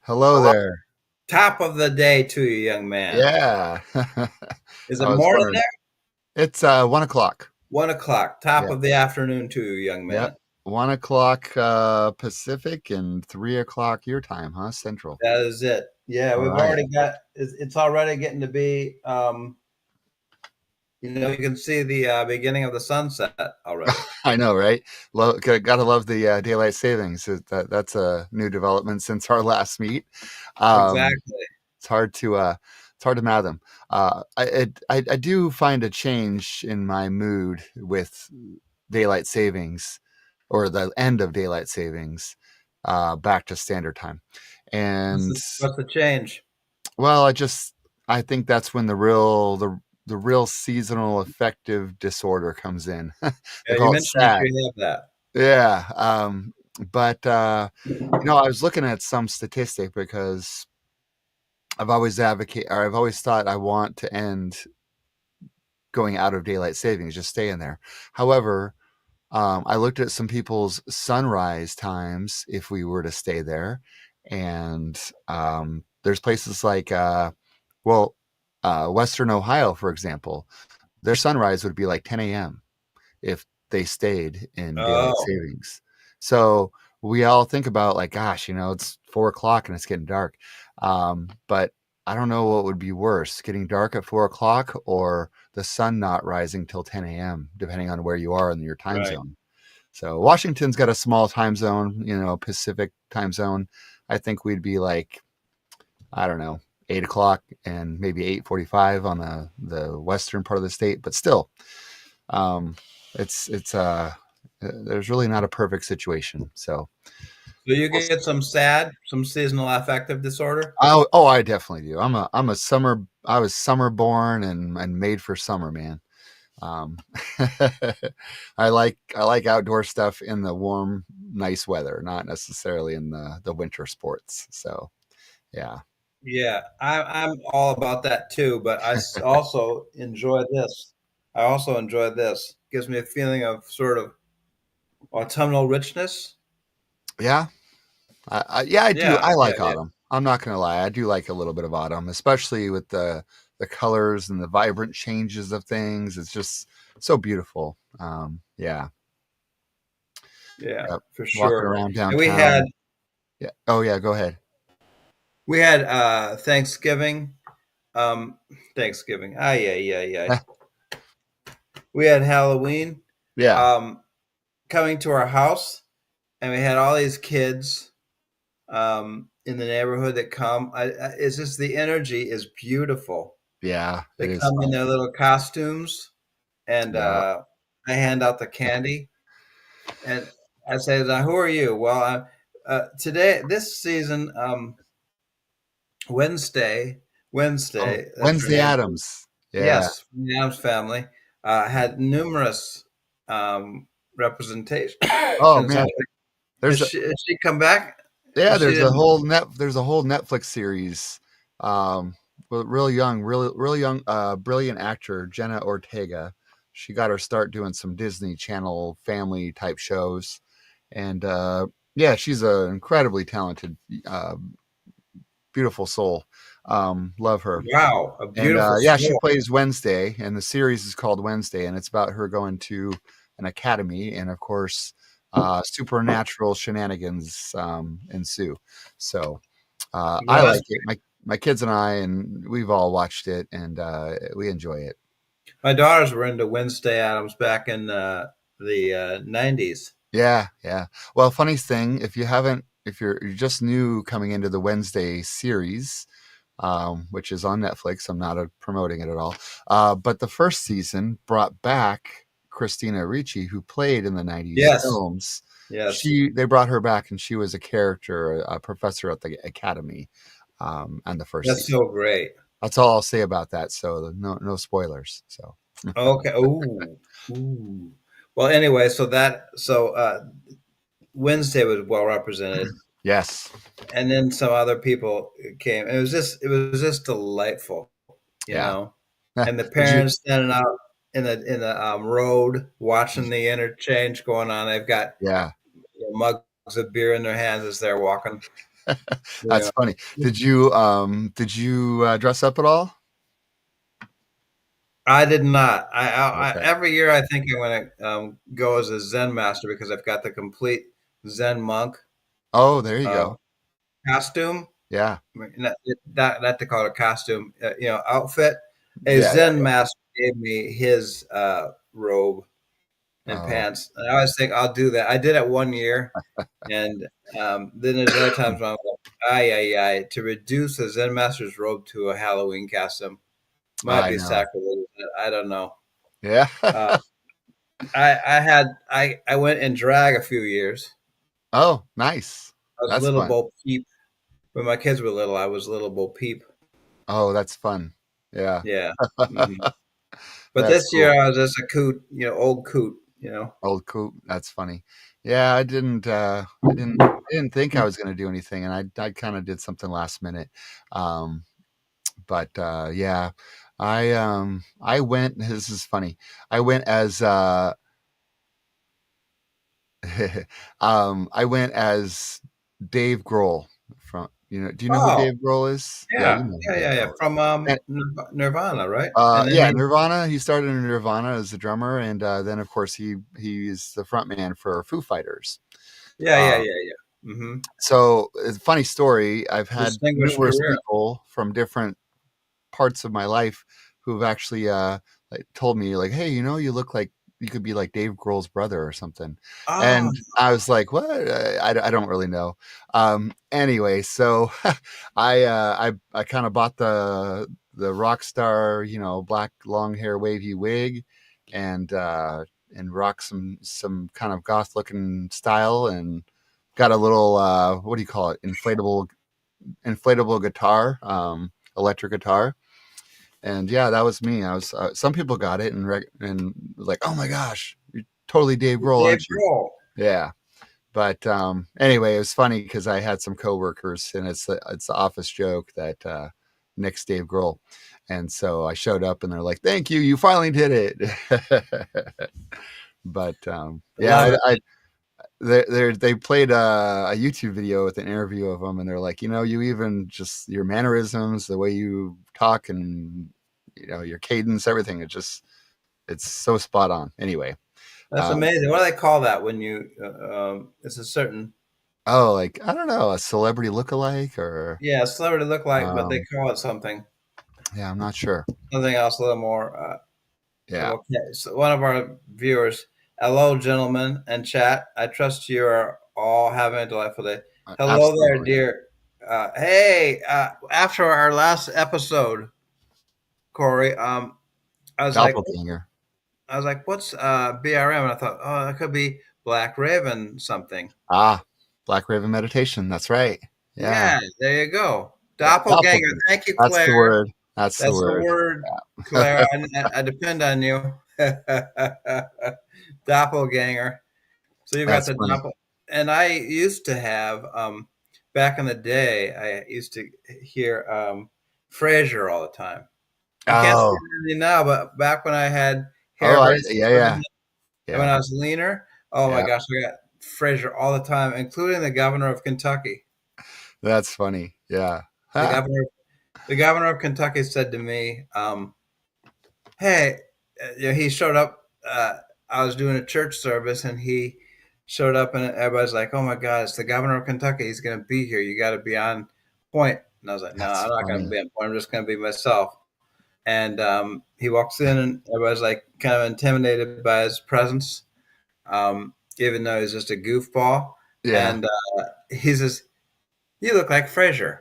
Hello there. Top of the day to you, young man. Yeah. Is I it was morning wondering. there? It's 1 o'clock. 1 o'clock. Top Yeah. of the afternoon to you, young Yep. man. 1 o'clock Pacific and 3 o'clock your time, huh? Central. That is it. Yeah, All we've right. already got. It's already getting to be. You can see the beginning of the sunset already. I know, right? Gotta love the daylight savings. That's a new development since our last meet. Um, Exactly. it's hard to fathom. I do find a change in my mood with daylight savings or the end of daylight savings back to standard time. And What's the change? well, I think that's when the real seasonal affective disorder comes in. They Yeah, you call it mentioned that SAD. you have that. Yeah. But I was looking at some statistic because I've always thought I want to end going out of daylight savings, just stay in there. However, I looked at some people's sunrise times if we were to stay there, and there's places like, Western Ohio, for example, their sunrise would be like 10 a.m. if they stayed in daylight Oh, savings. So we all think about like, gosh, it's 4 o'clock and it's getting dark. But I don't know what would be worse, getting dark at 4 o'clock or the sun not rising till 10 a.m., depending on where you are in your time right. zone. So Washington's got a small time zone, Pacific time zone. I think we'd be like, I don't know, 8 o'clock and maybe 8:45 on the western part of the state, but still, um, it's there's really not a perfect situation. So So you we'll get some seasonal affective disorder. I definitely do. I was summer born and made for summer, man. Um, I like outdoor stuff in the warm, nice weather, not necessarily in the winter sports. So yeah. Yeah, I'm all about that too, but also enjoy this. I also enjoy this. Gives me a feeling of sort of autumnal richness. Yeah, yeah, I do. Yeah, I yeah, like yeah. autumn. I'm not gonna lie. I do like a little bit of autumn, especially with the colors and the vibrant changes of things. It's just so beautiful. Yeah, Yeah, yep. for Walking sure. around And we had downtown. Yeah. Oh yeah. Go ahead. we had Thanksgiving. Um Thanksgiving. Ah yeah, yeah, yeah. We had Halloween Yeah. um coming to our house, and we had all these kids in the neighborhood that come. It's just the energy is beautiful. Yeah. They It is come in fun. their little costumes, and Yeah. I hand out the candy. And I say, "Now, who are you?" Well, today, this season, Wednesday, Oh, Wednesday, that's her Wednesday name. Adams. Yeah. Yes, from the Adams family, had numerous representations. Oh man. There's Has she come back? Yeah, She didn't. there's a whole Netflix series with real young, really young brilliant actor Jenna Ortega. She got her start doing some Disney Channel family type shows. And yeah, she's an incredibly talented uh beautiful soul. Love her. Wow, a And beautiful yeah, she soul. plays Wednesday, and the series is called Wednesday, and it's about her going to an academy, and of course, supernatural shenanigans ensue. So I Well, that's like it. My kids and I, and we've all watched it, and we enjoy it. my daughters were into Wednesday Adams back in the 90s. Yeah, yeah. Well, funny thing, if you're just new coming into the Wednesday series, which is on Netflix. I'm not promoting it at all. But the first season brought back Christina Ricci, who played in the '90s Yes, films. yes. They brought her back, and she was a character, a professor at the academy, on the first That's season. so great. That's all I'll say about that. So no spoilers. So Okay. Ooh, ooh. Well, anyway, so Wednesday was well represented, yes, and then some other people came. It was just delightful, you yeah. know. And the Did you? parents standing out in the road watching the interchange going on. They've got Yeah. mugs of beer in their hands as they're walking. That's Yeah. funny. Did you dress up at all? I did not. I Okay. every year I think I'm gonna go as a Zen master because I've got the complete Zen monk Oh, there you uh, go. costume. Yeah. I mean, not to call it a costume, outfit. A Yeah, Zen yeah. master gave me his robe and Oh. pants, and I always think I'll do that. I did it one year, and then there's other times when I'm like, to reduce a Zen master's robe to a Halloween costume might I be know. sacrilegious. I don't know. Yeah. Uh, I went in drag a few years. Oh, nice. I was That's Little fun. Bo Peep. When my kids were little, I was Little Bo Peep. Oh, that's fun. Yeah. Yeah. Mhm. But That's this year cool. I was just a coot, old coot. Old coot. That's funny. Yeah, I didn't think I was going to do anything, and I kind of did something last minute. Um, but yeah, I went. This is funny. I went as I went as Dave Grohl from. Do you know who Oh, Dave Grohl is? Yeah, you yeah. know who Yeah, Dave yeah, yeah. Grohl is. From Nirvana, right? And then Yeah, Nirvana. He started in Nirvana as the drummer, and then of course he's the front man for Foo Fighters. yeah, yeah, Uh, yeah, yeah. so it's a funny story. I've had Distinguished numerous career. people from different parts of my life who've actually like told me like, hey, you look like you could be like Dave Grohl's brother or something. Ah, And I was like, what? I don't really know. Anyway, so I kind of bought the rock star, black long hair wavy wig, and rock some kind of goth looking style, and got a little what do you call it, inflatable guitar, electric guitar. And yeah, that was me. I was. Some people got it and was like, "Oh my gosh, you're totally Dave Grohl, Dave aren't you?" Grohl. Yeah. But anyway, it was funny because I had some coworkers, and it's the office joke that Nick's Dave Grohl, and so I showed up, and they're like, "Thank you, you finally did it." But I love it. they played a YouTube video with an interview of him, and they're like, you even just your mannerisms, the way you talk, and your cadence, everything. It's so spot on. Anyway, That's um, amazing. What do they call that when you? It's a certain, oh, like I don't know, a celebrity lookalike or yeah, celebrity look like, but they um, call it something, yeah, I'm not sure. something else, a little more. Yeah, Okay, so one of our viewers, hello, gentlemen and chat. I trust you are all having a delightful day. Hello there, absolutely. dear. Hey, after our last episode, Corey, I was like, Doppelganger. what's BRM? And I thought, oh, that could be Black Raven something. Ah, Black Raven meditation. That's right. Yeah, Yeah, there you go. yeah, Doppelganger. doppelganger. Thank you, That's the Claire. word. That's the That's the word. word, Claire. I depend on you. Doppelganger. So you've got That's the funny. doppel, and I used to have back in the day. I used to hear Frasier all the time. You can't see Oh, it really now, but back when I had oh, hair very yeah, short yeah, and when yeah, I was leaner, oh my yeah. gosh, I got Frasier all the time, including the governor of Kentucky. That's funny. Yeah. The Ha. governor, the governor of Kentucky said to me, "Hey," he showed up. I was doing a church service, and he showed up, and everybody's like, "Oh my God, it's the governor of Kentucky. He's going to be here. You got to be on point." And I was like, "No, That's I'm not going to funny. be on point. I'm just going to be myself." And he walks in, and everybody's like kind of intimidated by his presence, even though he's just a goofball. Yeah, And he says, "You look like Frasier."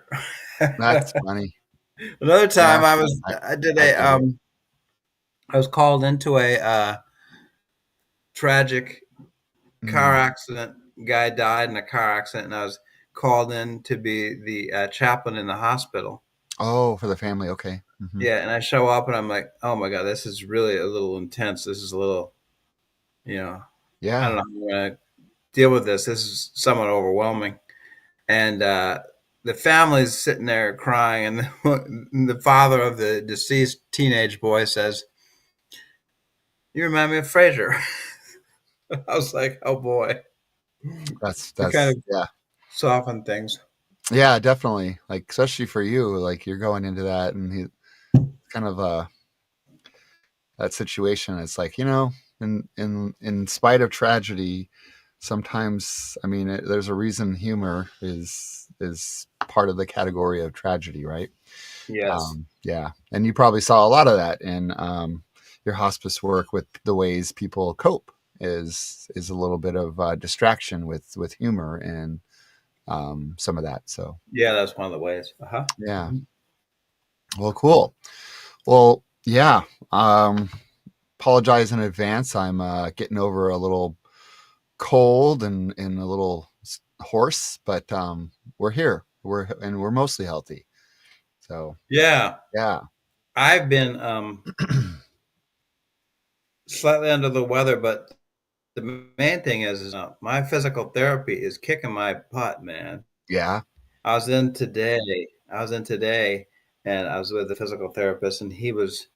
that's funny. Another Yeah, time, I I did I a get it. I was called into a tragic car Mm. accident. Guy died in a car accident, and I was called in to be the chaplain in the hospital. Oh, for the family. Okay. Yeah, and I show up, and I'm like, "Oh my God, this is really a little intense. This is a little, you know, I don't Yeah. know how I'm going to deal with this. This is somewhat overwhelming." And the family's sitting there crying, and the father of the deceased teenage boy says, "You remind me of Frasier." I was like, "Oh boy," That's to kind that's of yeah. soften things. Yeah, definitely. Like especially for you, like you're going into that, and he kind of that situation. It's like in spite of tragedy, sometimes I mean, there's a reason humor is part of the category of tragedy, right? Yes. Yeah, and you probably saw a lot of that in your hospice work with the ways people cope is a little bit of distraction with humor and some of that. So Yeah, that's one of the ways. Uh-huh. yeah, Hmm. well, cool. Well, yeah. Um, Apologize in advance. I'm getting over a little cold and a little hoarse, but we're here. We're mostly healthy. So Yeah. yeah, I've been slightly under the weather, but the main thing is my physical therapy is kicking my butt, man. yeah, I was in today. I was in today, and I was with the physical therapist, and he was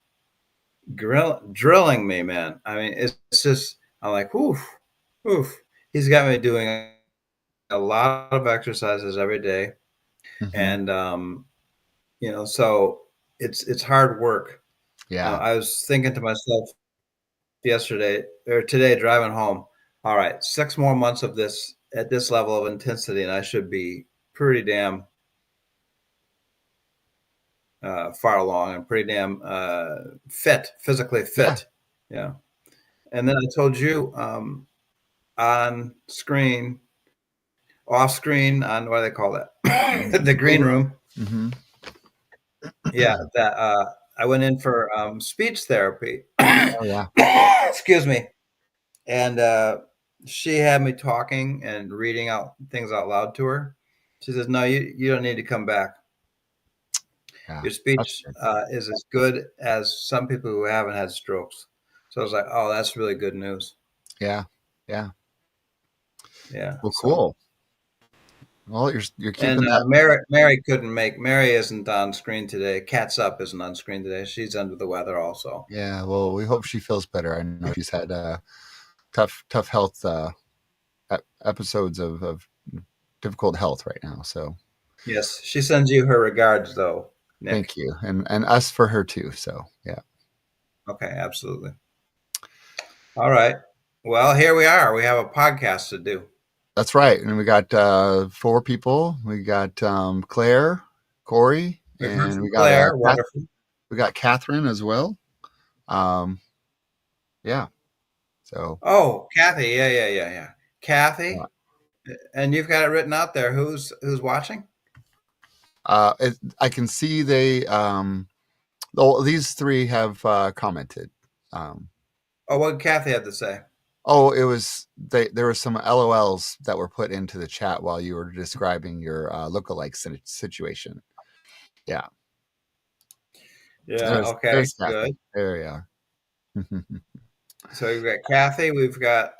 drilling me, man. I mean, it's just I'm like, oof, oof. He's got me doing a lot of exercises every day, hmm, and so it's hard work. yeah, I was thinking to myself yesterday or today driving home. All right, 6 more months of this at this level of intensity, and I should be pretty damn far along and pretty damn fit, physically yeah, fit. Yeah. And then I told you on screen, off screen, on what do they call that? The green room. hmm, Yeah, that I went in for speech therapy. oh yeah, Excuse me. And she had me talking and reading out things out loud to her. She says, "No, you don't need to come back. yeah. Your That's speech good. is as good as some people who haven't had strokes." So I was like, "Oh, that's really good news." Yeah, yeah. Yeah. Well, So cool. Well, you're and keeping that. Mary couldn't make. Mary isn't on screen today. Cat's up isn't on screen today. She's under the weather also. Yeah. Well, we hope she feels better. I know she's had tough health episodes of difficult health right now. So Yes, she sends you her regards though, thank Nick. you, and us for her too. So yeah, Okay, absolutely. All right. Well, here we are. We have a podcast to do. that's right. And we got four people. We got Claire, Corey, We've heard and from we got Claire. Wonderful. we got Catherine as well. Um, yeah. So Oh, Kathy. Yeah, yeah, yeah, yeah. uh, Kathy, and you've got it written out there. Who's watching? I can see they oh, these three have commented. Um, Oh, what did Kathy have to say? oh, it was there were some LOLs that were put into the chat while you were describing your lookalike situation. Yeah. Yeah. Okay. There's Kathy. Good. There we are. So we've got Kathy. We've got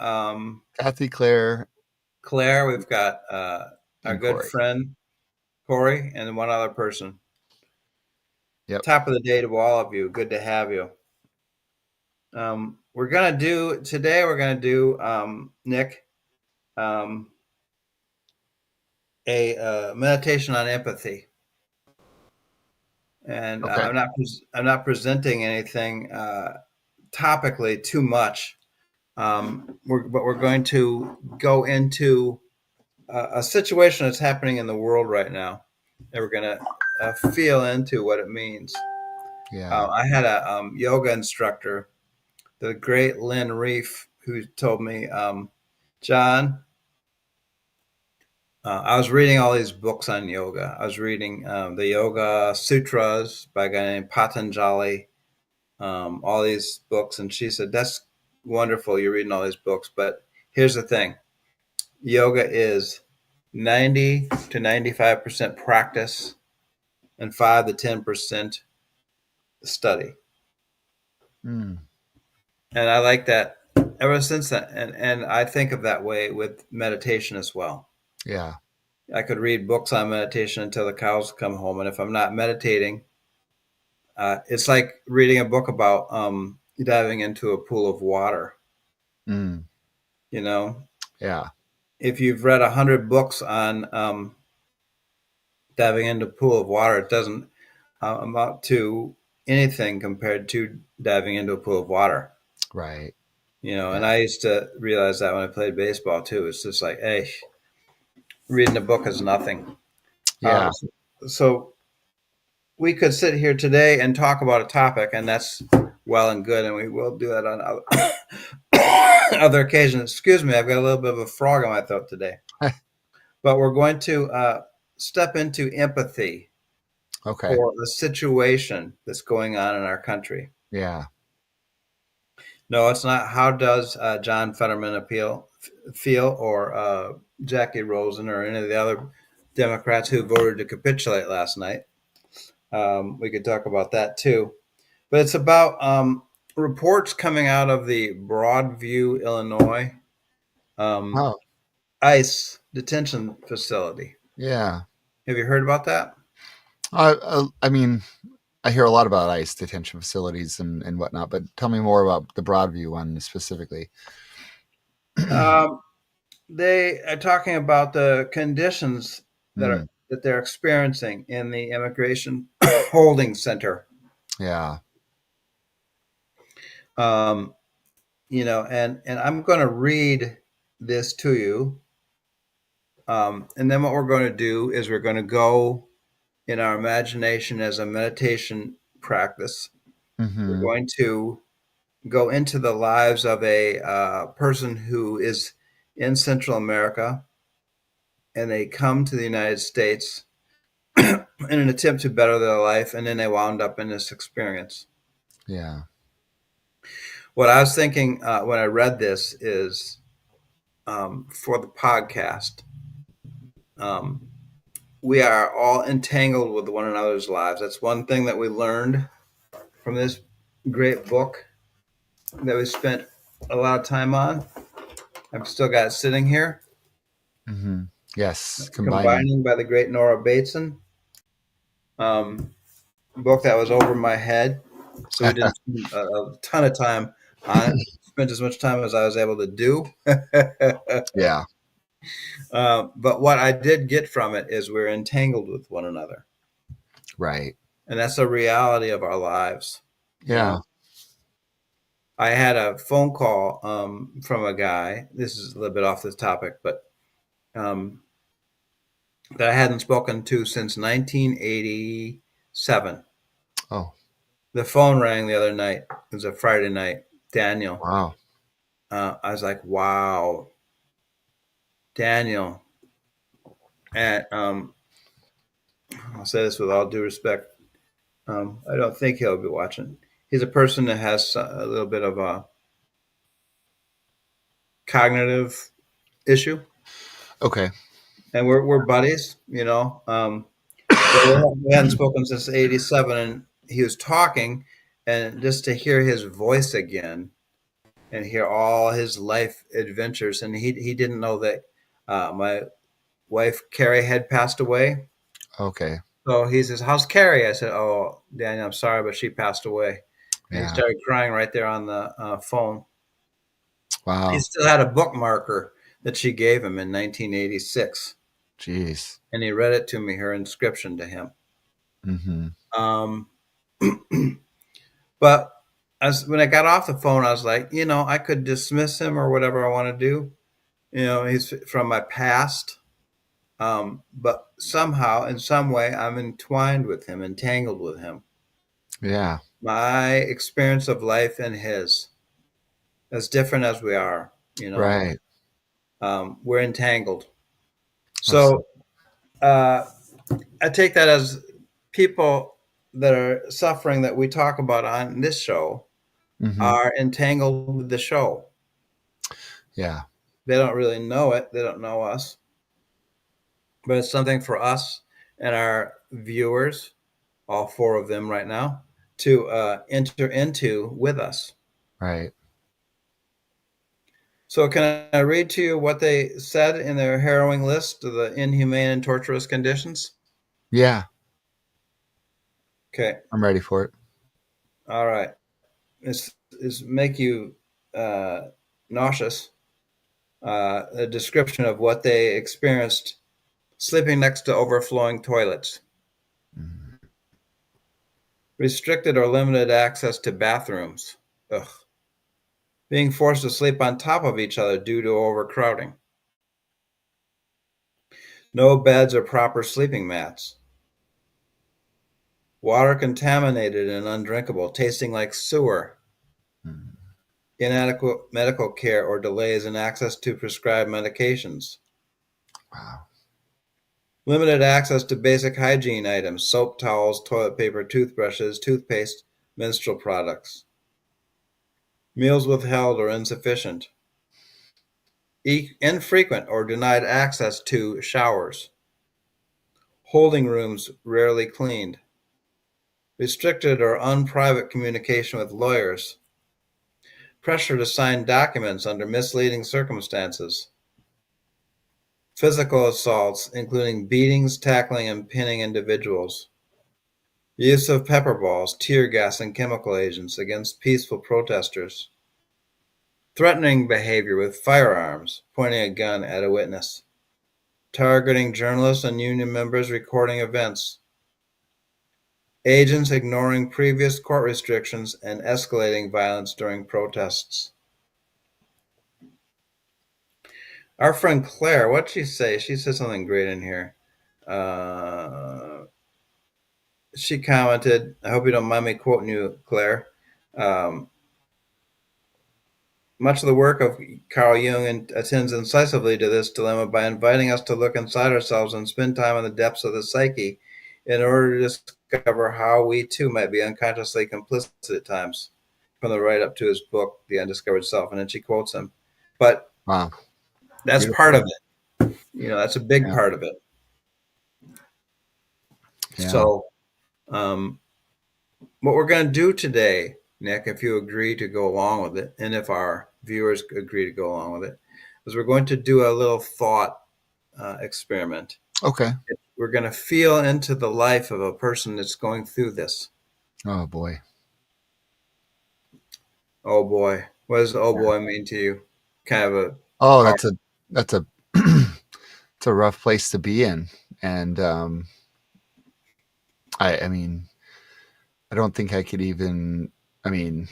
Kathy, Claire, Claire. We've got our and good Corey. friend Corey, and then one other person. Yep. Top of the day to all of you. Good to have you. We're gonna do today. We're gonna do Nick um, a meditation on empathy, and Okay. I'm not presenting anything topically too much. But we're going to go into a situation that's happening in the world right now, and we're going to feel into what it means. Yeah. I had a yoga instructor, the great Lynn Reef, who told me, John, I was reading all these books on yoga. I was reading the Yoga Sutras by a guy named Patanjali, all these books. And she said, "That's wonderful. You're reading all these books. But here's the thing yoga is 90 to 95% practice and 5 to 10% study." Mm, And I like that ever since then. And I think of that way with meditation as well. yeah. I could read books on meditation until the cows come home. And if I'm not meditating, it's like reading a book about diving into a pool of water. Mm, You know, yeah. if you've read 100 books on diving into a pool of water, it doesn't amount to anything compared to diving into a pool of water. Right. And Yeah. I used to realize that when I played baseball too. It's just like, hey, reading a book is nothing. Uh, Yeah. so we could sit here today and talk about a topic, and that's well and good, and we will do that on other occasions. Excuse me, I've got a little bit of a frog in my throat today. But we're going to step into empathy Okay. for the situation that's going on in our country. Yeah. No, it's not. How does John Fetterman feel, or Jackie Rosen, or any of the other Democrats who voted to capitulate last night? We could talk about that too. But it's about reports coming out of the Broadview, Illinois um, Oh, ICE detention facility. yeah. Have you heard about that? I mean, I hear a lot about ICE detention facilities and whatnot, but tell me more about the Broadview one specifically. Um, they are talking about the conditions Mm, that they're experiencing in the immigration holding center. yeah. Um, and I'm going to read this to you. And then what we're going to do is we're going to go in our imagination as a meditation practice. We're Mm-hmm. going to go into the lives of a person who is in Central America, and they come to the United States in an attempt to better their life, and then they wound up in this experience. Yeah. What I was thinking when I read this is for the podcast, um, we are all entangled with one another's lives. That's one thing that we learned from this great book that we spent a lot of time on. I've still got it sitting here. Mm-hmm. Yes. Combining. Combining by the great Nora Bateson. Book that was over my head, so we didn't spend a ton of time on it. Spent as much time as I was able to do. Yeah. But what I did get from it is we're entangled with one another, Right. and that's a reality of our lives. You Yeah. know, I had a phone call from a guy. This is a little bit off this topic, but um, that I hadn't spoken to since 1987. Oh, The phone rang the other night. It was a Friday night. Daniel. wow. I was like, wow, Daniel. And I'll say this with all due respect. I don't think he'll be watching. He's a person that has a little bit of a cognitive issue, Okay. and we're buddies, but we hadn't spoken since '87, and he was talking, and just to hear his voice again and hear all his life adventures, and he didn't know that my wife Carrie had passed away. Okay. So he says, "How's Carrie?" I said, "Oh, Daniel, I'm sorry, but she passed away." And he Yeah. started crying right there on the phone. He Wow. still had a bookmarker that she gave him in 1986, Jeez. and he read it to me, her inscription to him. Mm-hmm. Um, but when I got off the phone, I was like, I could dismiss him or whatever I want to do. He's from my past. But somehow, in some way, I'm entwined with him, entangled with him. Yeah. My experience of life and his, as different as we are, Right. we're entangled. Absolutely. So I take that as people that are suffering that we talk about on this show Mm-hmm. are entangled with the show. Yeah. They don't really know it. They don't know us, but it's something for us and our viewers, all four of them right now, to enter into with us. Right. So, can I read to you what they said in their harrowing list of the inhumane and torturous conditions? Yeah. Okay. I'm ready for it. All right. This make you nauseous. A description of what they experienced sleeping next to overflowing toilets, Mm. restricted or limited access to bathrooms, ugh, being forced to sleep on top of each other due to overcrowding, no beds or proper sleeping mats, water contaminated and undrinkable, tasting like sewer, Mm. inadequate medical care or delays in access to prescribed medications, Wow. limited access to basic hygiene items, soap, towels, toilet paper, toothbrushes, toothpaste, menstrual products, meals withheld or insufficient, infrequent or denied access to showers, holding rooms rarely cleaned, restricted or unprivate communication with lawyers, pressure to sign documents under misleading circumstances, physical assaults, including beatings, tackling, and pinning individuals, use of pepper balls, tear gas, and chemical agents against peaceful protesters, threatening behavior with firearms, pointing a gun at a witness, targeting journalists and union members recording events, agents ignoring previous court restrictions and escalating violence during protests. Our friend Claire, what'd she say? She said something great in here. She commented, I hope you don't mind me quoting you, Claire. Um, Much of the work of Carl Jung attends incisively to this dilemma by inviting us to look inside ourselves and spend time in the depths of the psyche in order to discover how we too might be unconsciously complicit at times, from the write up to his book, The Undiscovered Self. And then she quotes him. But Wow. that's part of Beautiful. it. That's a big Yeah. part of it. Yeah. So, um, what we're going to do today, Nick, if you agree to go along with it, and if our viewers agree to go along with it, is we're going to do a little thought experiment. Okay. We're going to feel into the life of a person that's going through this. Oh boy. Oh boy. What does oh Yeah. boy mean to you? Kind of a Oh, power. that's a it's a rough place to be in, and I mean, I don't think I could even, I mean,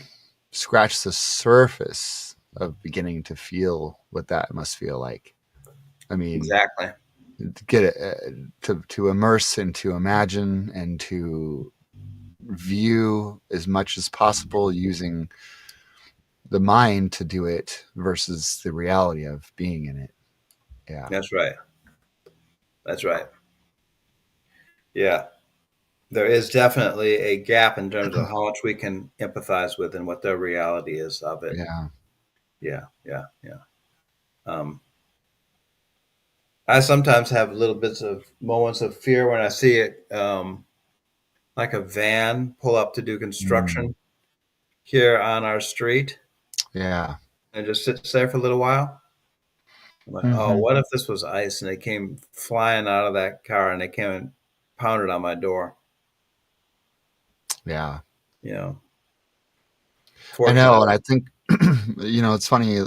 scratch the surface of beginning to feel what that must feel like. I mean, Exactly. to get it, to immerse and to imagine and to view as much as possible using the mind to do it versus the reality of being in it. Yeah. That's right. That's right. Yeah. There is definitely a gap in terms of how much we can empathize with and what the reality is of it. Yeah. Yeah. Yeah. Yeah. Um, I sometimes have little bits of moments of fear when I see it, like a van pull up to do Mm. construction here on our street Yeah. and just sits there for a little while. I'm like, oh, Hmm. what if this was ice and they came flying out of that car and they came and pounded on my door? Yeah. You know, I know. fortunately, And I think, it's funny.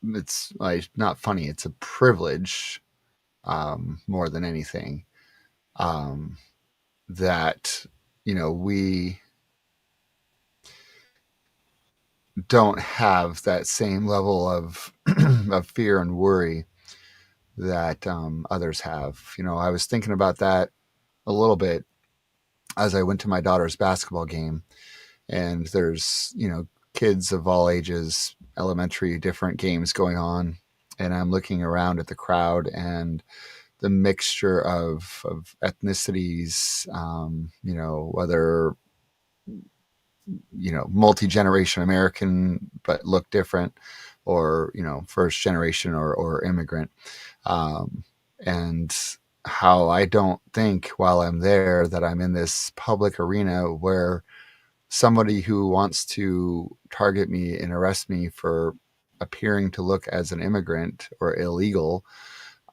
It's like not funny. It's a privilege, more than anything, um, that, we don't have that same level of, of fear and worry that others have. I was thinking about that a little bit as I went to my daughter's basketball game, and there's, kids of all ages, elementary, different games going on. And I'm looking around at the crowd and the mixture of ethnicities, whether, multi-generation American, but look different, or, first generation or immigrant. Um, and how I don't think while I'm there that I'm in this public arena where somebody who wants to target me and arrest me for appearing to look as an immigrant or illegal.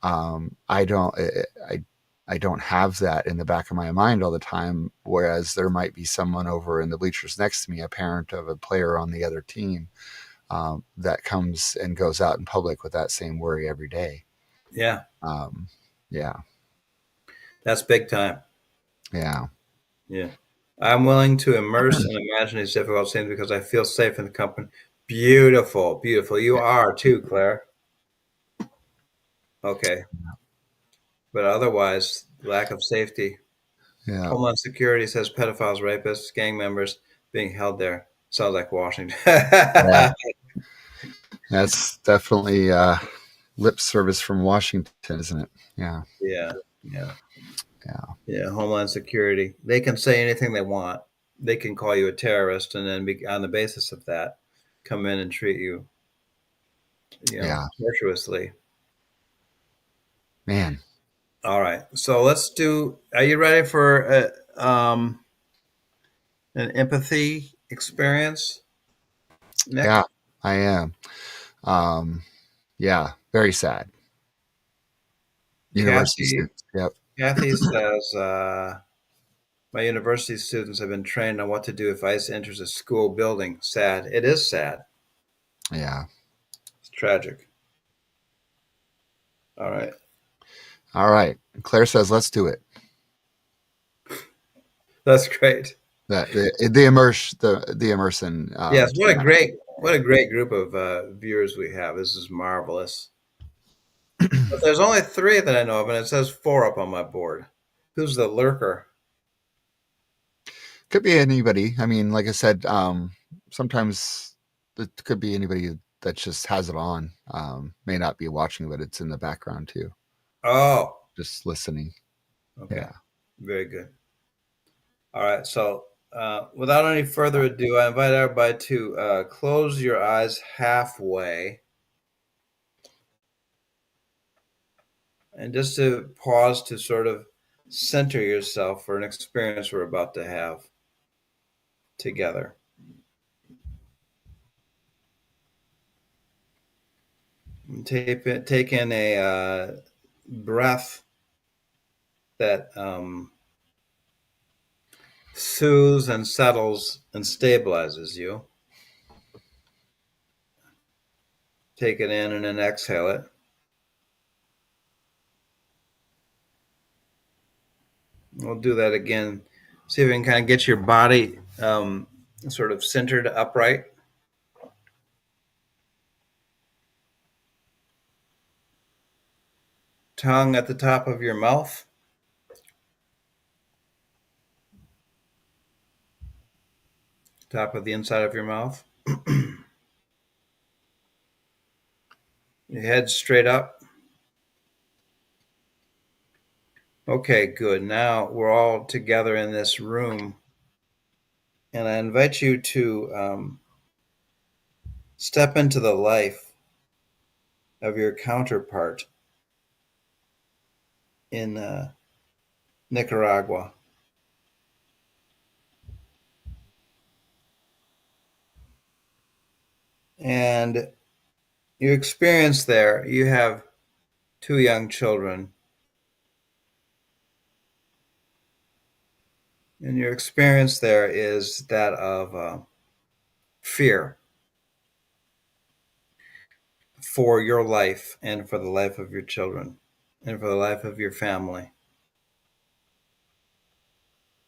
I don't, I don't have that in the back of my mind all the time. Whereas there might be someone over in the bleachers next to me, a parent of a player on the other team, that comes and goes out in public with that same worry every day. Yeah, Um, yeah, that's big time. yeah, Yeah. I'm willing to immerse and imagine these difficult scenes because I feel safe in the company. Beautiful, beautiful. You are too, Claire. Okay. But otherwise, lack of safety. yeah, Homeland Security says pedophiles, rapists, gang members being held there. Sounds like Washington. yeah. That's definitely lip service from Washington, isn't it? Yeah, Yeah, yeah, yeah, yeah. Homeland Security. They can say anything they want. They can call you a terrorist, and then on the basis of that, come in and treat you, yeah. tortuously. Man, All right. So let's do. Are you ready for an empathy experience, yeah, Nick? I am. Um, yeah, very sad. University Kathy. students. Yep. Kathy says, "My university students have been trained on what to do if ICE enters a school building. Sad. It is sad. Yeah. It's tragic. All right. All right. Claire says, let's do it. That's great. The immersion Yes. thematic. What a great group of viewers we have. This is marvelous. But there's only three that I know of, and it says four up on my board. Who's the lurker? Could be anybody. I mean, like I said, sometimes it could be anybody that just has it on. May not be watching, but it's in the background too, Oh, just listening. okay. Yeah. Very good. All right. So, without any further ado, I invite everybody to close your eyes halfway and just to pause to sort of center yourself for an experience we're about to have together. And take in a breath that soothes and settles and stabilizes you. Take it in and then exhale it. We'll do that again. See if we can kind of get your body sort of centered upright. Tongue at the top of your mouth. Top of the inside of your mouth. Your head straight up. Okay, good. Now we're all together in this room, and I invite you to step into the life of your counterpart in Nicaragua. And you experience there, you have two young children, and your experience there is that of fear for your life and for the life of your children and for the life of your family.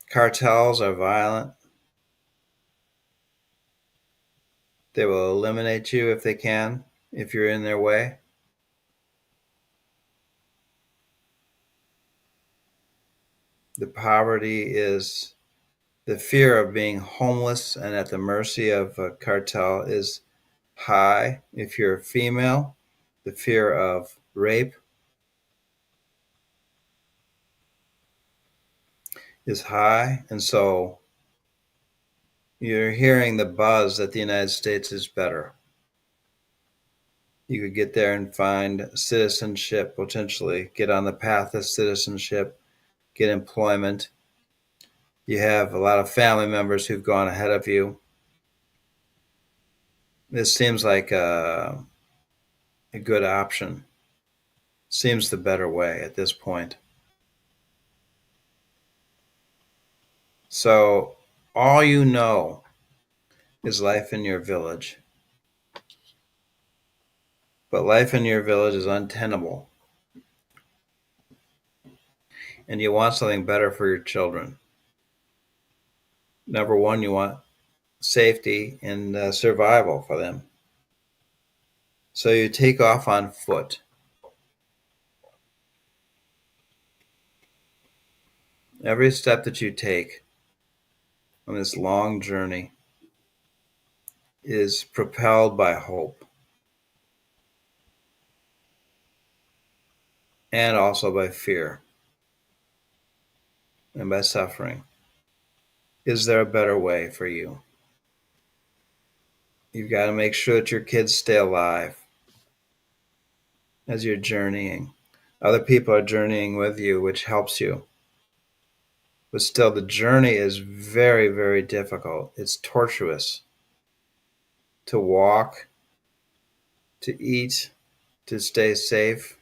Cartels are violent. They will eliminate you if they can, if you're in their way. The poverty is the fear of being homeless and at the mercy of a cartel is high. If you're a female, the fear of rape is high. And so you're hearing the buzz that the United States is better. You could get there and find citizenship, potentially get on the path of citizenship, get employment. You have a lot of family members who've gone ahead of you. This seems like a good option. Seems the better way at this point. So, all you know is life in your village. But life in your village is untenable. and you want something better for your children. Number one, you want safety and survival for them. So you take off on foot. Every step that you take on this long journey is propelled by hope and also by fear and by suffering. Is there a better way for you? You've got to make sure that your kids stay alive as you're journeying. Other people are journeying with you, which helps you. But still, the journey is very, very difficult. It's tortuous to walk, to eat, to stay safe.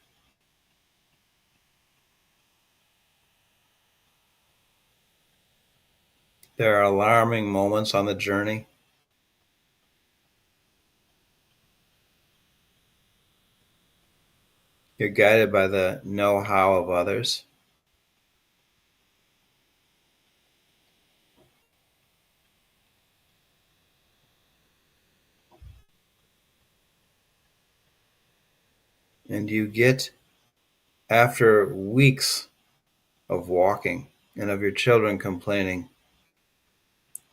There are alarming moments on the journey. You're guided by the know-how of others. And you get, after weeks of walking and of your children complaining,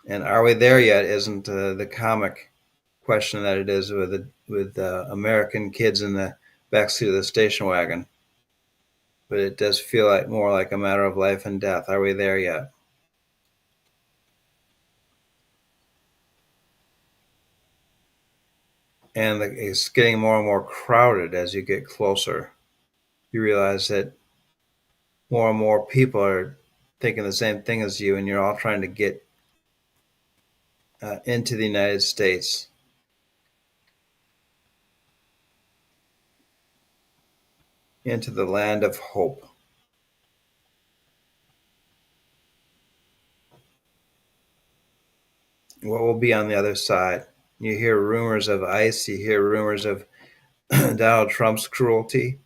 and are we there yet isn't the comic question that it is with American kids in the backseat of the station wagon. But it does feel like more like a matter of life and death. Are we there yet? And it's getting more and more crowded as you get closer. You realize that more and more people are thinking the same thing as you, and you're all trying to get into the United States. Into the land of hope. What will be on the other side? You hear rumors of ICE, you hear rumors of Donald Trump's cruelty,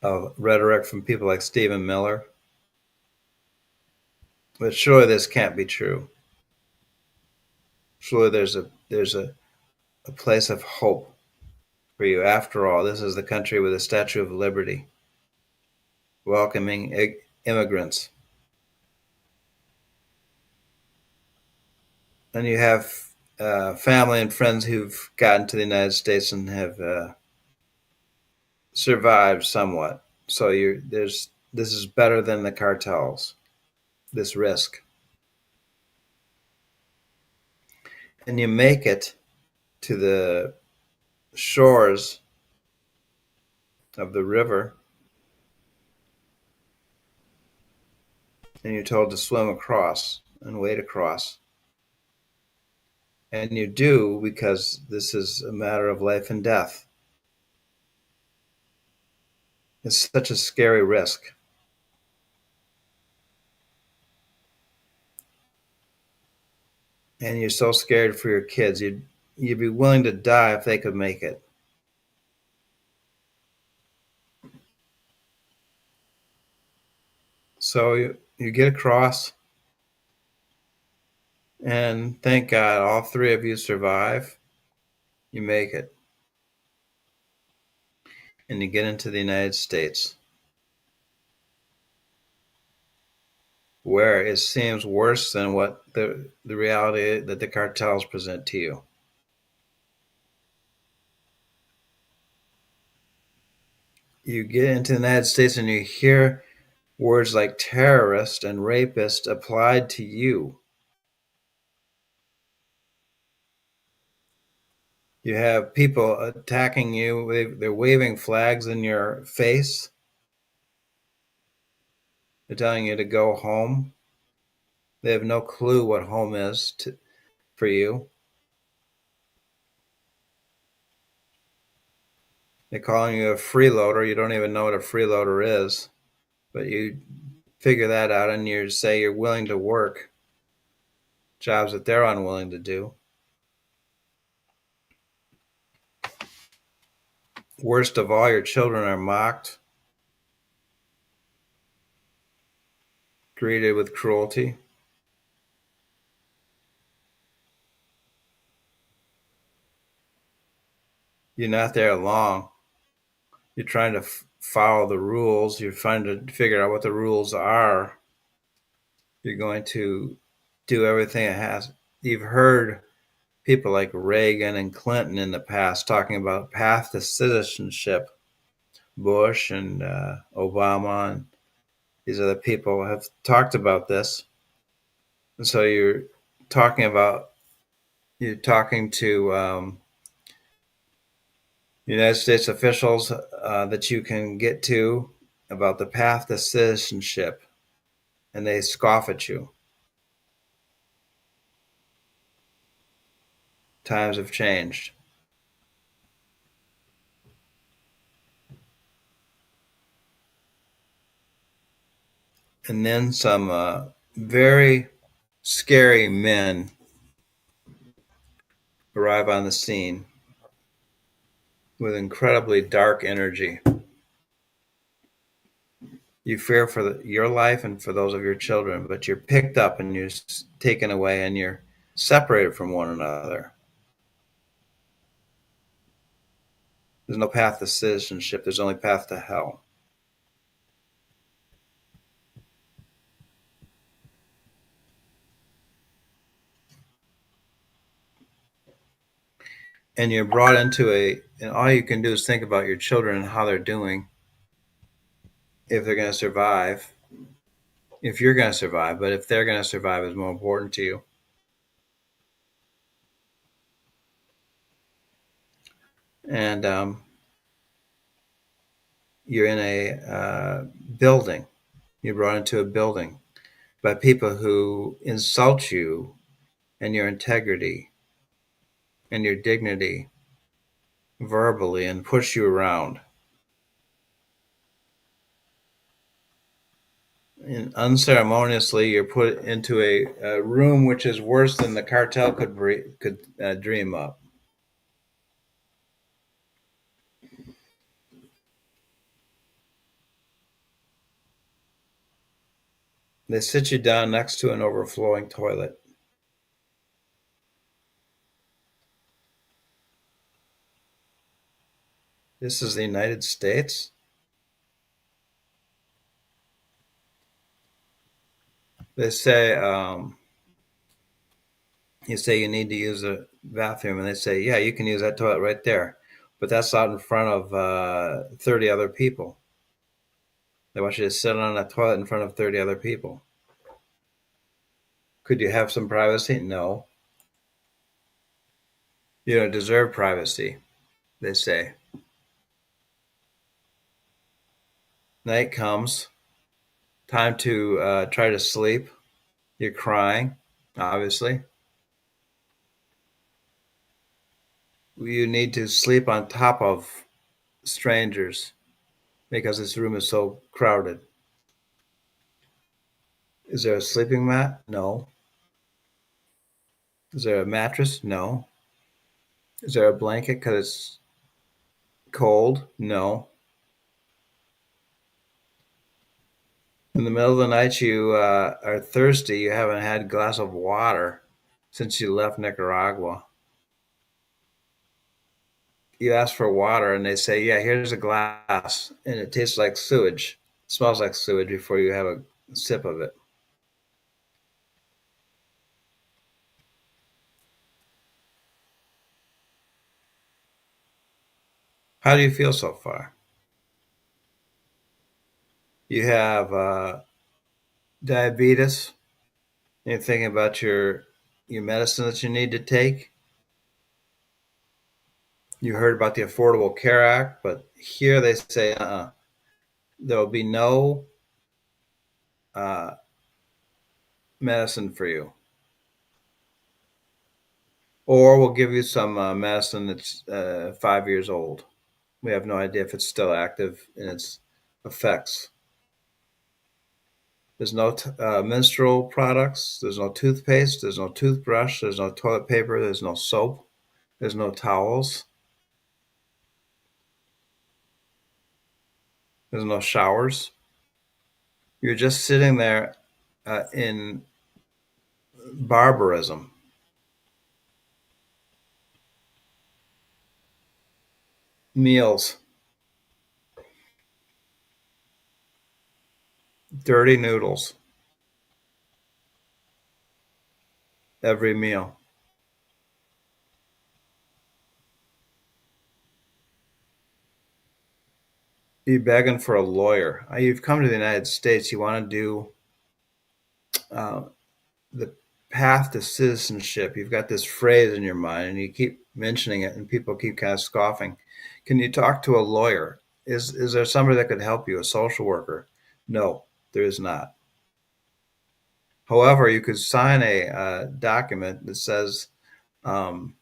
of rhetoric from people like Stephen Miller. But surely this can't be true. Surely there's a place of hope for you. After all, this is the country with a Statue of Liberty, welcoming immigrants. And you have family and friends who've gotten to the United States and have survived somewhat. So this is better than the cartels, this risk. And you make it to the shores of the river, and you're told to swim across and wade across. And you do, because this is a matter of life and death. It's such a scary risk. And you're so scared for your kids. You'd be willing to die if they could make it. So you get across, and thank God all three of you survive. You make it. And you get into the United States, where it seems worse than what the reality that the cartels present to you. You get into the United States and you hear words like terrorist and rapist applied to you. You have people attacking you. They're waving flags in your face. They're telling you to go home. They have no clue what home is for you. They're calling you a freeloader. You don't even know what a freeloader is, but you figure that out and you say you're willing to work jobs that they're unwilling to do. Worst of all, your children are mocked. treated with cruelty. You're not there long. You're trying to follow the rules. You're trying to figure out what the rules are. You're going to do everything it has. You've heard people like Reagan and Clinton in the past talking about path to citizenship. Bush and Obama and these other people have talked about this. And so you're talking to United States officials that you can get to about the path to citizenship, and they scoff at you. Times have changed. And then some very scary men arrive on the scene with incredibly dark energy. You fear for your life and for those of your children, but you're picked up and you're taken away and you're separated from one another. There's no path to citizenship. There's only path to hell. And you're brought into and all you can do is think about your children and how they're doing, if they're going to survive, if you're going to survive, but if they're going to survive is more important to you. And you're in a building. You're brought into a building by people who insult you and your integrity and your dignity verbally and push you around. And unceremoniously, you're put into a room which is worse than the cartel could dream up. They sit you down next to an overflowing toilet. This is the United States. They say, you say you need to use a bathroom, and they say, yeah, you can use that toilet right there. But that's out in front of 30 other people. They want you to sit on a toilet in front of 30 other people. Could you have some privacy? No. You don't deserve privacy, they say. Night comes, time to try to sleep. You're crying, obviously. You need to sleep on top of strangers because this room is so crowded. Is there a sleeping mat? No. Is there a mattress? No. Is there a blanket because it's cold? No. In the middle of the night, you are thirsty. You haven't had a glass of water since you left Nicaragua. You ask for water, and they say, yeah, here's a glass. And it tastes like sewage. It smells like sewage before you have a sip of it. How do you feel so far? You have diabetes. You're thinking about your medicine that you need to take. You heard about the Affordable Care Act, but here they say, there will be no medicine for you. Or we'll give you some medicine that's 5 years old. We have no idea if it's still active in its effects. There's no menstrual products. There's no toothpaste. There's no toothbrush. There's no toilet paper. There's no soap. There's no towels. There's no showers. You're just sitting there in barbarism. Meals, dirty noodles, every meal. You begging for a lawyer. You've come to the United States. You want to do uh, the path to citizenship. You've got this phrase in your mind, and you keep mentioning it, and people keep kind of scoffing. Can you talk to a lawyer? Is there somebody that could help you? A social worker? No, there is not. However, you could sign a document that says um,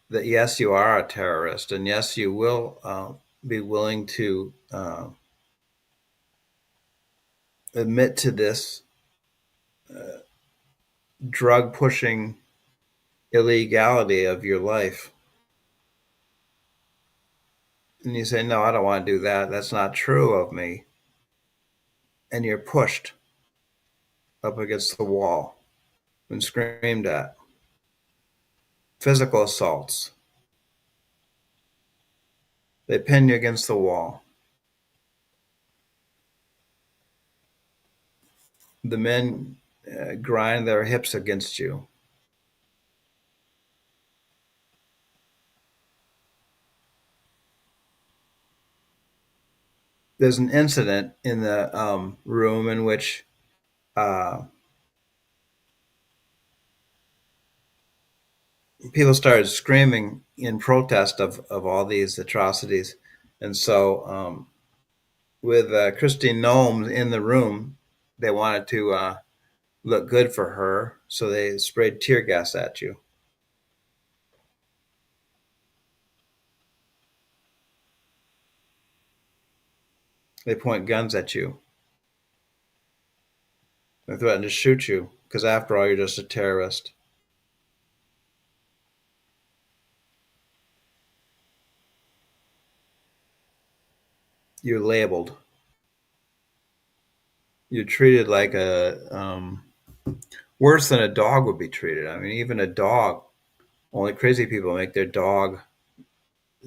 that yes, you are a terrorist, and yes, you will be willing to admit to this drug pushing illegality of your life. And you say, no, I don't want to do that. That's not true of me. And you're pushed up against the wall and screamed at. Physical assaults. They pin you against the wall. The men grind their hips against you. There's an incident in the room in which uh, people started screaming in protest of all these atrocities. And so, with Christine Nome in the room, they wanted to look good for her, so they sprayed tear gas at you. They point guns at you. They threaten to shoot you because, after all, you're just a terrorist. You're labeled. You're treated like worse than a dog would be treated. I mean, even a dog, only crazy people make their dog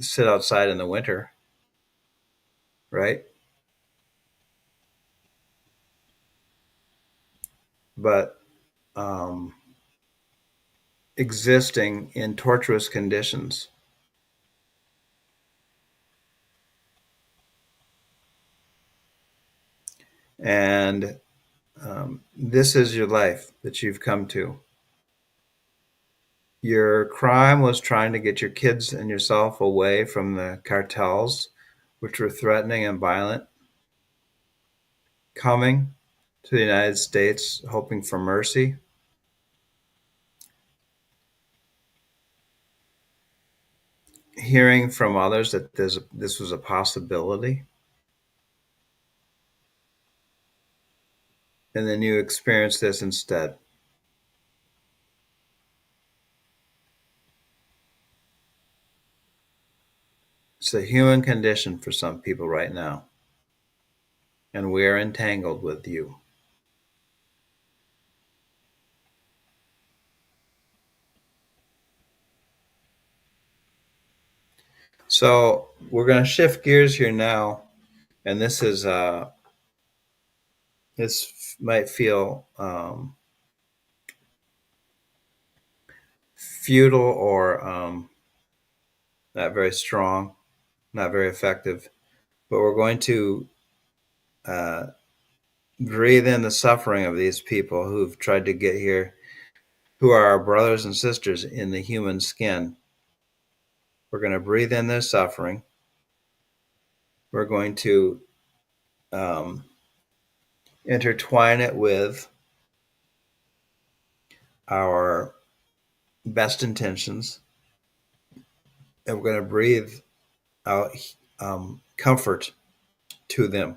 sit outside in the winter, right? But um, existing in torturous conditions. And this is your life that you've come to. Your crime was trying to get your kids and yourself away from the cartels, which were threatening and violent, coming to the United States hoping for mercy, hearing from others that this was a possibility, and then you experience this instead. It's a human condition for some people right now, and we are entangled with you. So we're going to shift gears here now, and this might feel futile or not very strong, not very effective, but we're going to uh, breathe in the suffering of these people who've tried to get here, who are our brothers and sisters in the human skin. We're going to breathe in their suffering. We're going to um, intertwine it with our best intentions, and we're going to breathe out comfort to them.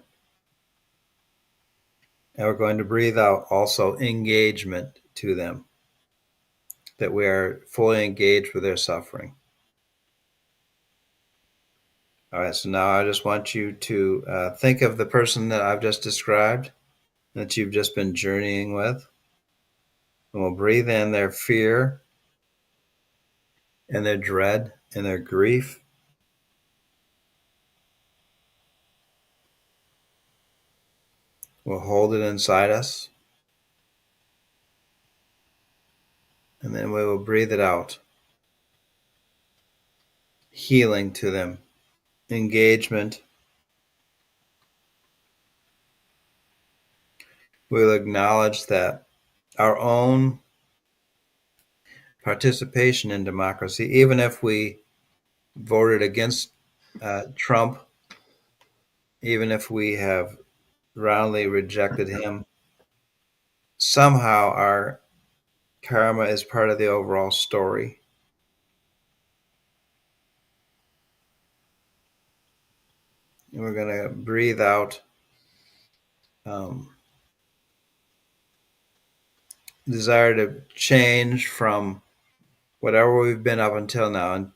And we're going to breathe out also engagement to them, that we are fully engaged with their suffering. All right, so now I just want you to think of the person that I've just described, that you've just been journeying with. And we'll breathe in their fear and their dread and their grief. We'll hold it inside us. And then we will breathe it out. Healing to them, engagement. We'll acknowledge that our own participation in democracy, even if we voted against Trump, even if we have roundly rejected him, somehow our karma is part of the overall story. And we're going to breathe out um, desire to change from whatever we've been up until now, and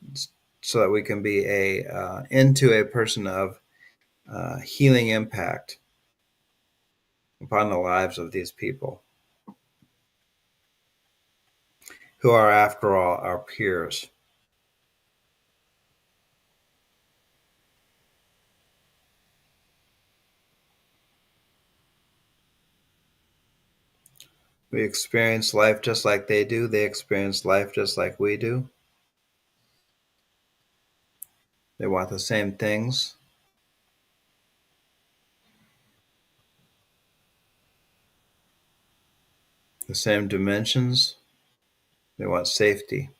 so that we can be into a person of healing impact upon the lives of these people who are, after all, our peers. We experience life just like they do. They experience life just like we do. They want the same things. The same dimensions. They want safety.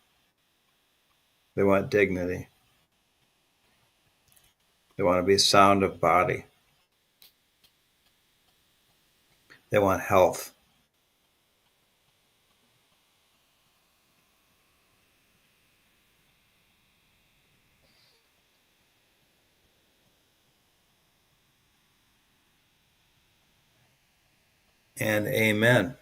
They want dignity. They want to be sound of body. They want health. And amen.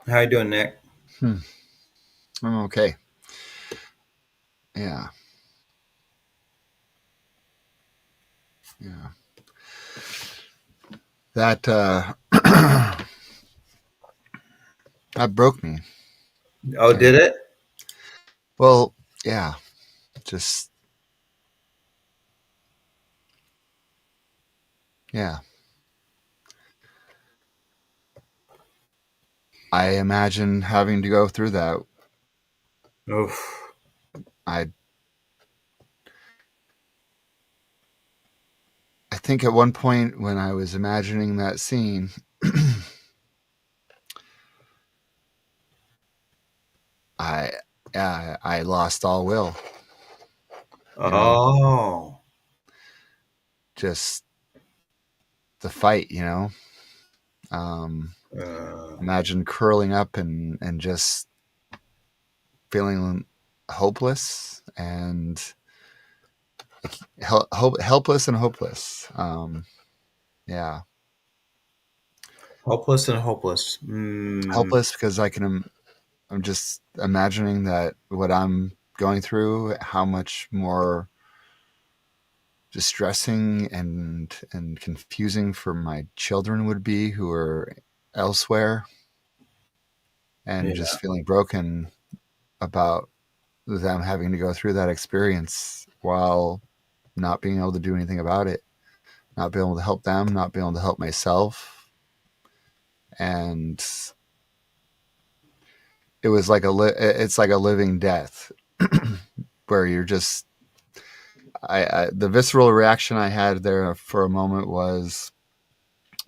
How you doing, Nick? I'm okay. Yeah. Yeah. That that broke me. Oh, It, did it? well, yeah. Just yeah. I imagine having to go through that. Oof. I I think at one point when I was imagining that scene, I I lost all will. You know, Oh. just the fight. You know, um, Uh, imagine curling up and just feeling hopeless and helpless and hopeless. Yeah, Hopeless and hopeless. Mm, helpless because I'm just imagining that what I'm going through, how much more distressing and confusing for my children would be who are elsewhere, and yeah. just feeling broken about them having to go through that experience while not being able to do anything about it, not being able to help them, not being able to help myself. And it was like it's like a living death where you're just the visceral reaction I had there for a moment was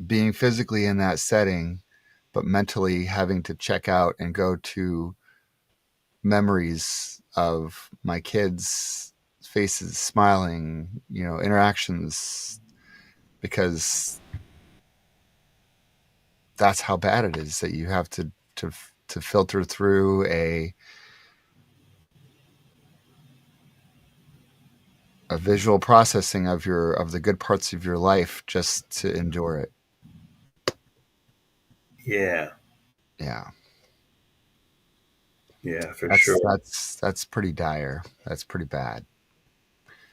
being physically in that setting, but mentally having to check out and go to memories of my kids' faces smiling, interactions, because that's how bad it is that you have to filter through a visual processing of the good parts of your life just to endure it. Yeah. Yeah. Yeah, for That's sure. that's that's pretty dire. That's pretty bad.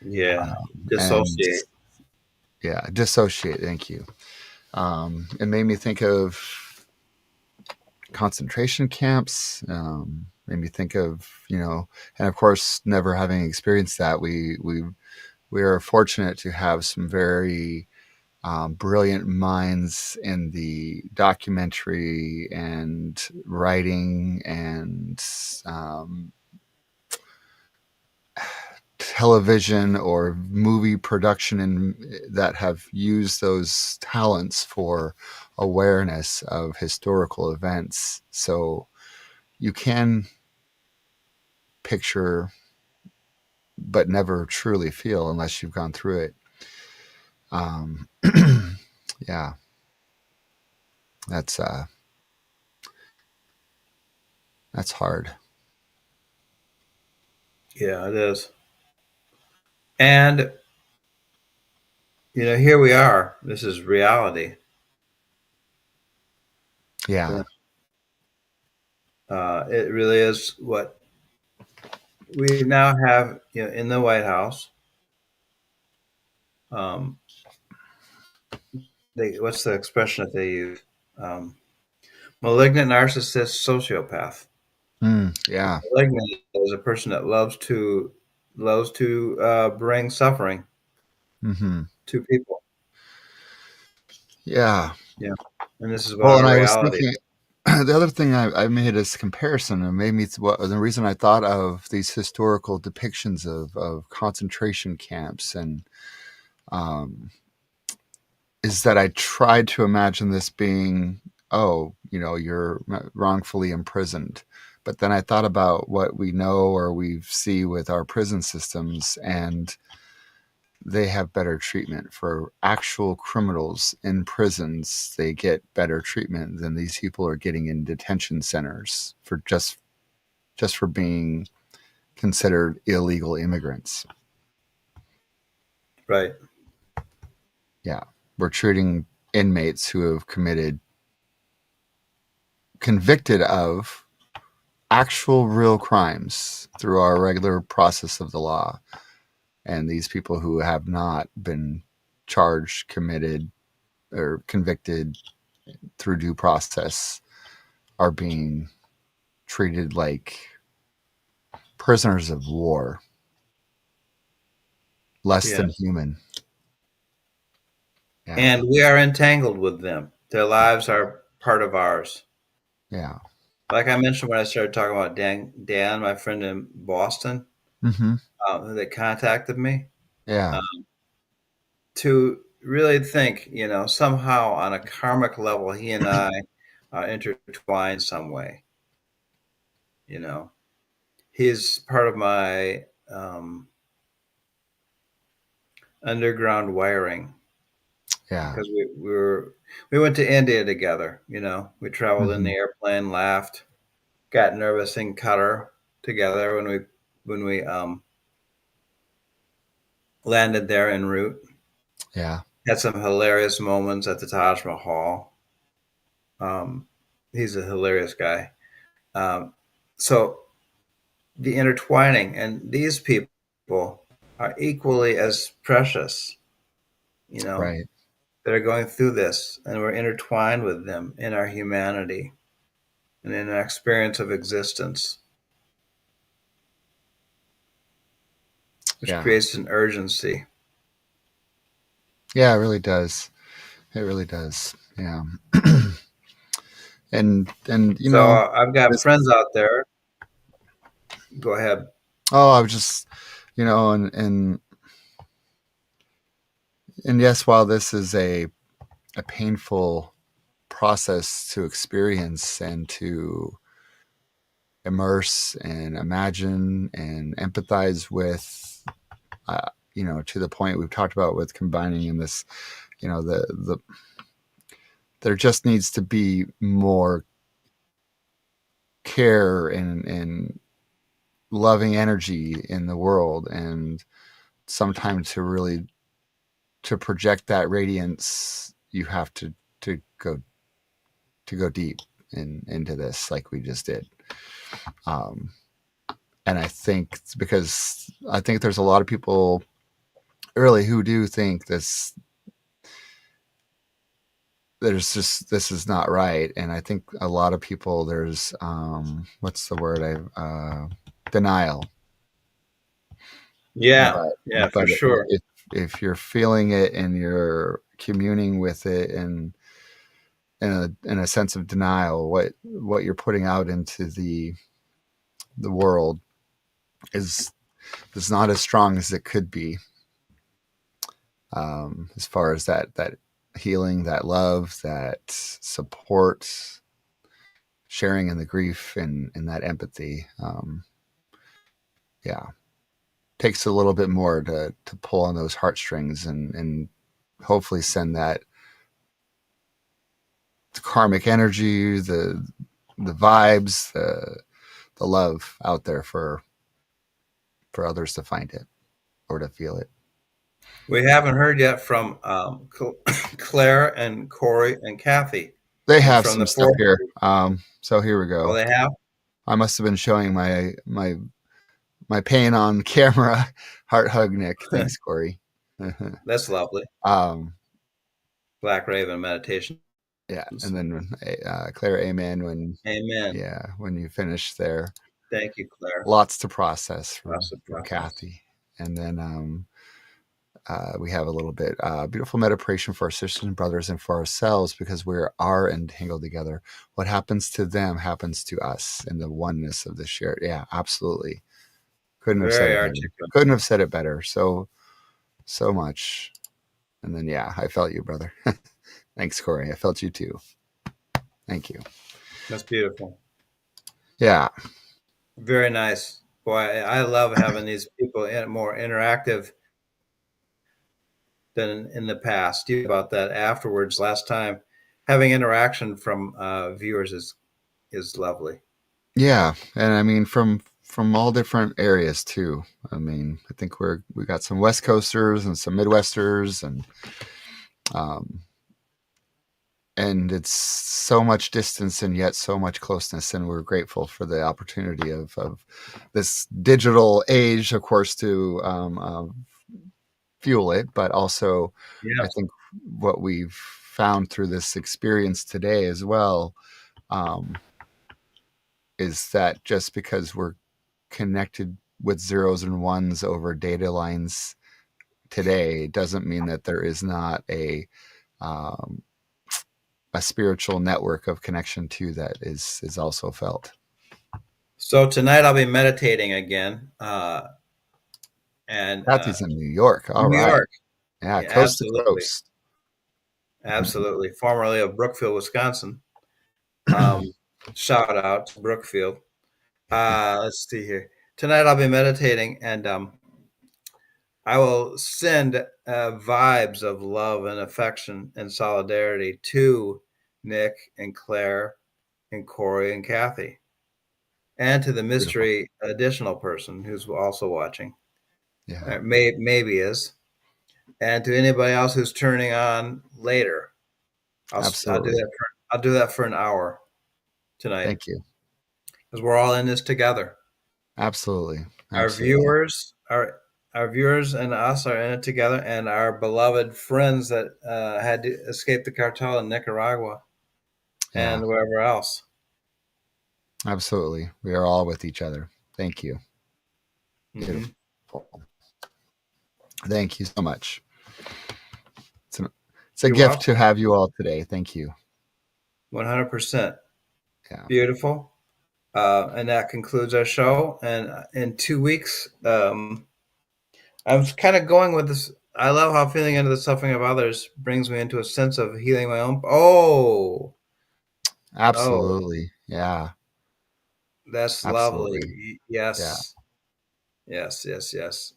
Yeah. And Dissociate. yeah, dissociate. Thank you. It made me think of concentration camps. Made me think of, and of course, never having experienced that, we are fortunate to have some very brilliant minds in the documentary and writing and um, television or movie production that have used those talents for awareness of historical events. So you can picture but never truly feel unless you've gone through it. Um, yeah, that's that's hard. Yeah, it is. And here we are. This is reality. Yeah. Yeah. It really is what we now have, in the White House. Um, what's the expression that they use? Um, Malignant narcissist sociopath. Yeah. Malignant is a person that loves to bring suffering Hmm. to people. Yeah. Yeah, and this is what Well, our and I was reality. thinking, the other thing I made this comparison and made me what the reason I thought of these historical depictions of concentration camps and um, is that I tried to imagine this being, oh, you're wrongfully imprisoned. But then I thought about what we know or we see with our prison systems, and they have better treatment for actual criminals in prisons. They get better treatment than these people are getting in detention centers for just for being considered illegal immigrants. Right. Yeah, we're treating inmates who have convicted of actual real crimes through our regular process of the law, and these people who have not been charged, committed, or convicted through due process are being treated like prisoners of war, less Yeah. than human. Yeah. And we are entangled with them. Their lives are part of ours. Yeah. Like I mentioned when I started talking about Dan, my friend in Boston, Hmm. that contacted me, Yeah. uh, to really think, somehow on a karmic level, he and I are intertwined some way. You know, he's part of my underground wiring Yeah. because we went to India together. We traveled in Hmm. the airplane, laughed, got nervous in Qatar together when we landed there en route. Yeah. Had some hilarious moments at the Taj Mahal. Um, he's a hilarious guy. Um, so the intertwining, and these people are equally as precious, you know, Right. that are going through this, and we're intertwined with them in our humanity and in our experience of existence, which Yeah. creates an urgency. Yeah. It really does. It really does. Yeah. And So I've got this. friends out there. Go ahead. Oh, I was just, and yes, while this is a painful process to experience and to immerse and imagine and empathize with, to the point we've talked about with combining in this, the there just needs to be more care and loving energy in the world, and sometimes to project that radiance, you have to go deep into this, like we just did. Um, and I think it's because I think there's a lot of people early who do think this this is not right, and I think a lot of people there's what's the word denial. Yeah, but yeah, but for sure. if you're feeling it and you're communing with it and in a sense of denial, what you're putting out into the world is not as strong as it could be, as far as that healing, that love, that support, sharing in the grief, and that empathy. Yeah, takes a little bit more to pull on those heartstrings and hopefully send that karmic energy, the vibes, the love out there for others to find it or to feel it. We haven't heard yet from Claire and Corey and Kathy, They and have from some the stuff fourth here. group. So here we Oh, go. they have. I must have been showing my pain on camera. Heart hug, Nick. Thanks, Corey. That's lovely. um, Black Raven Meditations. yeah, and then Claire, amen. Amen. When you finish there, Thank you, Claire. lots to process Lots of from process. Kathy, and then we have a little bit beautiful meditation for our sisters and brothers and for ourselves, because we are entangled together. What happens to them happens to us in the oneness of the shared. Yeah, absolutely. Couldn't have said Very it better. articulate. Couldn't have said it better. So much. And then yeah, I felt you, brother. Thanks, Corey. I felt you too. Thank you. That's beautiful. Yeah. Very nice. Boy, I love having these people more interactive than in the past. You about that afterwards last time. Having interaction from viewers is lovely. Yeah. And I mean from all different areas too. I mean, I think we got some West Coasters and some Midwesters um and it's so much distance and yet so much closeness, and we're grateful for the opportunity of this digital age, of course, to fuel it, but also I Yes. think what we've found through this experience today as well, um, is that just because we're connected with zeros and ones over data lines today doesn't mean that there is not um, a spiritual network of connection too that is also felt. So tonight I'll be meditating again, and Kathy's in New York. All New right. York. Yeah, Yeah, coast to absolutely, coast. absolutely. Formerly of Brookfield, Wisconsin. Um, Shout out to Brookfield. Let's see here. Tonight I'll be meditating, and I will send vibes of love and affection and solidarity to Nick and Claire and Corey and Kathy, and to the Beautiful. mystery additional person who's also watching, Yeah, maybe is, and to anybody else who's turning on later. I'll do absolutely. that. I'll do that for an hour tonight Thank you. because we're all in this together. Absolutely. Our Absolutely. viewers, our viewers and us are in it together, and our beloved friends that had to escape the cartel in Nicaragua Yeah, and wherever else. absolutely. We are all with each other. Thank you. Mm-hmm. Beautiful. Thank you so much. It's, an, it's a You're gift welcome. to have you all today. Thank you. 100%. Yeah. Beautiful. And that concludes our show. And in 2 weeks, I was kind of going with this. I love how feeling into the suffering of others brings me into a sense of healing my own. Oh, Absolutely. Yeah. that's Absolutely. lovely. Yeah. Yes, yes, yes, yes.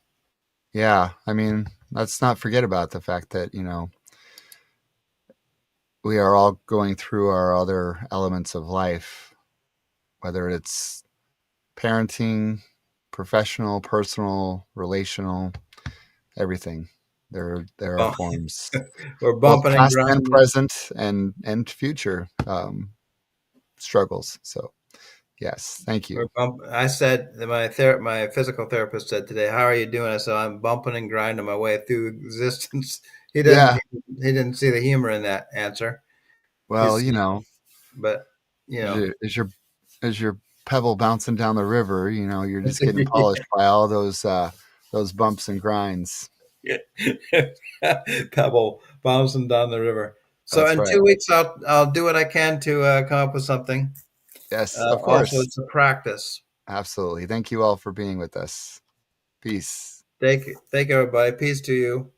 Yeah. I mean, let's not forget about the fact that, we are all going through our other elements of life, whether it's parenting, professional, personal, relational. everything. There are Bump- forms, We're both bumping and past and grinding. present, and future struggles. So yes, thank you. I said my physical therapist said today, "How are you doing?" I said, "I'm bumping and grinding my way through existence." He didn't Yeah. he didn't see the humor in that answer. Well, He's but you as know your pebble bouncing down the river, you're just getting polished by all those bumps and grinds. pebble bouncing down the river. So That's in right. 2 weeks, I'll do what I can to come up with something. Yes, of Also, course. it's a practice. Absolutely. Thank you all for being with us. Peace. Thank everybody. Peace to you.